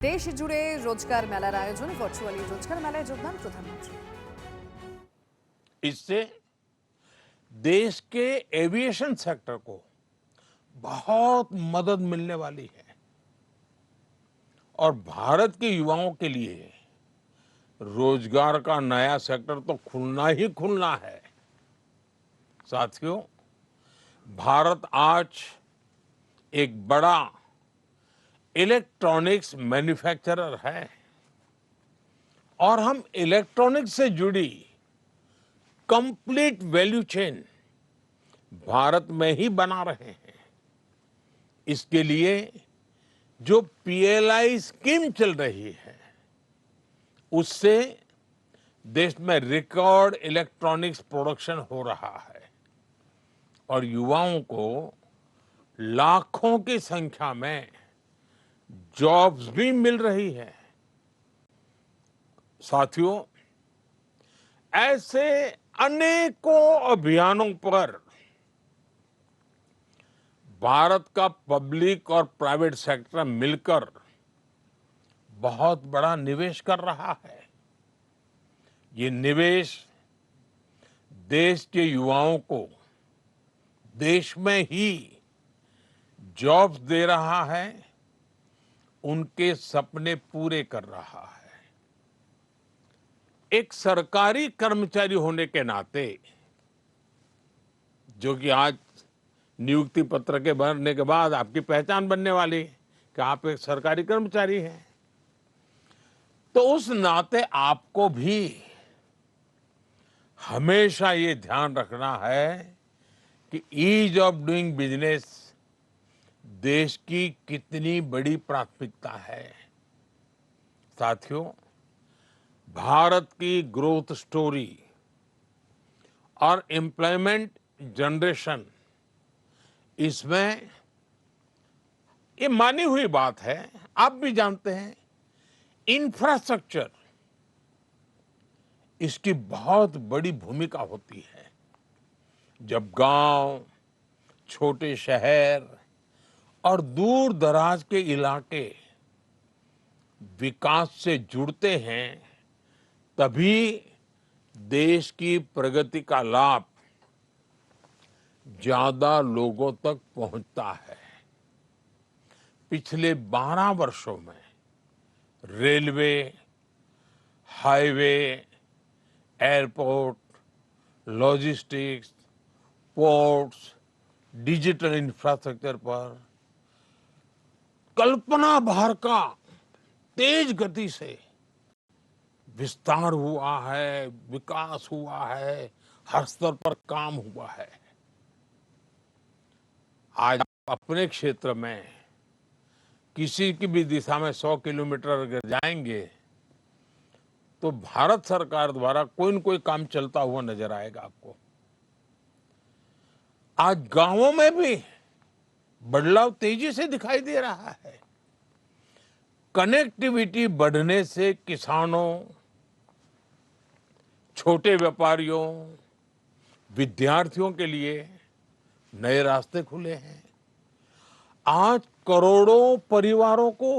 দেশ জুড়ে রোজগার মেলার আয়োজন ভার্চুয়ালি রোজগার মেলায় যোগদান প্রধানমন্ত্রী। इससे देश के एविएशन सेक्टर को बहुत मदद मिलने वाली है और भारत के युवाओं के लिए रोजगार का नया सेक्टर तो खुलना ही खुलना है। साथियों, भारत आज एक बड़ा इलेक्ट्रॉनिक्स मैन्युफैक्चरर है और हम इलेक्ट्रॉनिक्स से जुड़ी कंप्लीट वैल्यू चेन भारत में ही बना रहे हैं। इसके लिए जो पीएलआई स्कीम चल रही है उससे देश में रिकॉर्ड इलेक्ट्रॉनिक्स प्रोडक्शन हो रहा है और युवाओं को लाखों की संख्या में जॉब्स भी मिल रही है। साथियों, ऐसे अनेकों अभियानों पर भारत का पब्लिक और प्राइवेट सेक्टर मिलकर बहुत बड़ा निवेश कर रहा है। ये निवेश देश के युवाओं को देश में ही जॉब्स दे रहा है, उनके सपने पूरे कर रहा है। एक सरकारी कर्मचारी होने के नाते, जो कि आज नियुक्ति पत्र के भरने के बाद आपकी पहचान बनने वाली कि आप एक सरकारी कर्मचारी हैं, तो उस नाते आपको भी हमेशा ये ध्यान रखना है कि ईज ऑफ डूइंग बिजनेस देश की कितनी बड़ी प्राथमिकता है। साथियों, भारत की ग्रोथ स्टोरी और एम्प्लॉयमेंट जनरेशन, इसमें ये मानी हुई बात है, आप भी जानते हैं, इंफ्रास्ट्रक्चर इसकी बहुत बड़ी भूमिका होती है। जब गांव, छोटे शहर और दूर दराज के इलाके विकास से जुड़ते हैं, तभी देश की प्रगति का लाभ ज्यादा लोगों तक पहुंचता है। पिछले 12 वर्षों में railway, highway, airport, logistics, ports, digital infrastructure पर कल्पना भर का तेज गति से विस्तार हुआ है, विकास हुआ है, हर स्तर पर काम हुआ है। आज आप अपने क्षेत्र में किसी की भी दिशा में 100 किलोमीटर अगर जाएंगे तो भारत सरकार द्वारा कोई न कोई काम चलता हुआ नजर आएगा आपको। आज गांवों में भी बदलाव तेजी से दिखाई दे रहा है। कनेक्टिविटी बढ़ने से किसानों, छोटे व्यापारियों, विद्यार्थियों के लिए नए रास्ते खुले हैं। आज करोड़ों परिवारों को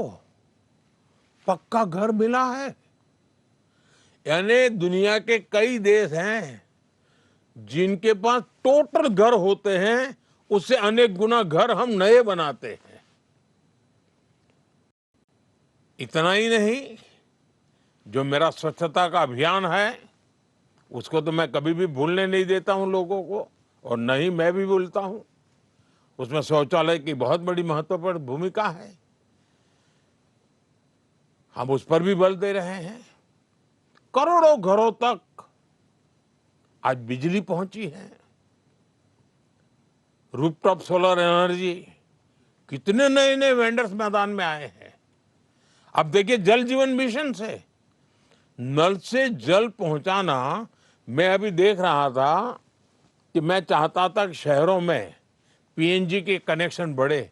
पक्का घर मिला है। यानी दुनिया के कई देश हैं जिनके पास टोटल घर होते हैं, उससे अनेक गुना घर हम नए बनाते हैं। इतना ही नहीं, जो मेरा स्वच्छता का अभियान है उसको तो मैं कभी भी भूलने नहीं देता हूं लोगों को, और न ही मैं भी भूलता हूं। उसमें शौचालय की बहुत बड़ी महत्वपूर्ण भूमिका है, हम उस पर भी बल दे रहे हैं। करोड़ों घरों तक आज बिजली पहुंची है। रूफटॉप सोलर एनर्जी, कितने नए नए वेंडर्स मैदान में आए हैं। अब देखिए, जल जीवन मिशन से नल से जल पहुंचाना, मैं अभी देख रहा था कि मैं चाहता था कि शहरों में पीएनजी के कनेक्शन बढ़े,